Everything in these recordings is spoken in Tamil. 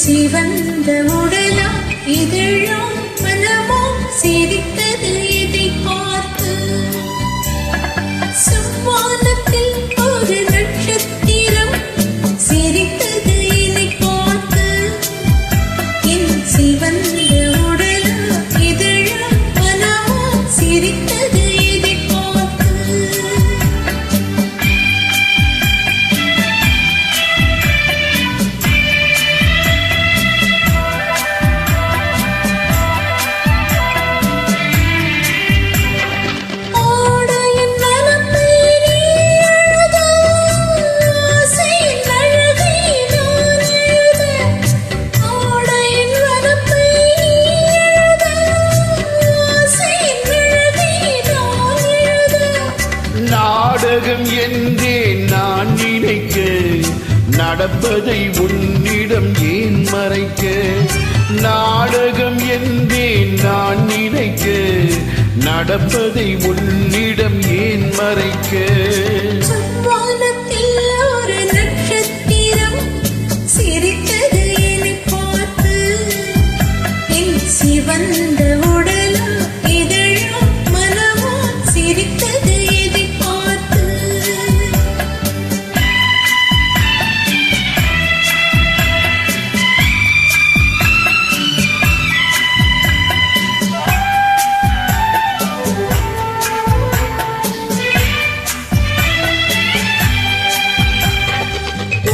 சிவந்த உடலா இதழா மனமோ சிரித்தது இதை பார்த்து. சுவானத்தில் ஒரு நட்சத்திரம் சிரித்தது இதை பார்த்து. என் சிவந்த உடலா இதழா மனமோ சிரித்தது இதை பார்த்து. நாடகம் என்றே நான் நினைக்க, நடப்பதை உன்னிடம் ஏன் மறைக்க? நாடகம் என்றே நான் நினைக்க, நடப்பதை உன்னிடம் ஏன் மறைக்க? வானத்தில் ஒரு நட்சத்திரம் சிரித்தது என்னை பார்த்து. என் சிவந்த உடலா இதழா மனமோ சிரித்தது இதை பார்த்து.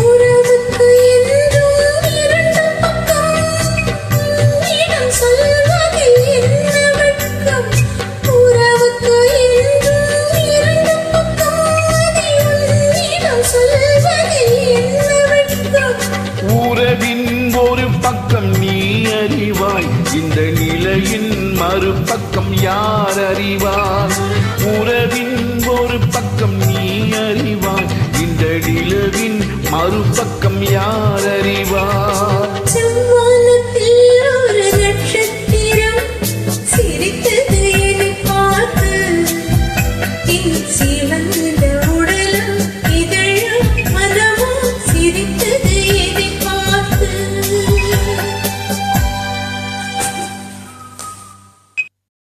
உறவுக்கு என்றும் இரண்டு பக்கம், உன்னிடம் சொல்வதில் என்ன வெட்கம்? உறவுக்கு என்றும் இரண்டு பக்கம், அதை உன்னிடம் சொல்வதில் என்ன வெட்கம்? உறவின் ஒரு பக்கம் நீ அறிவாய், இந்த நிலையின் மறுபக்கம் யார் அறிவார்? உறவின் ஒரு பக்கம் நீ அறிவாய், இந்த நிலவின் மறுபக்கம் யார்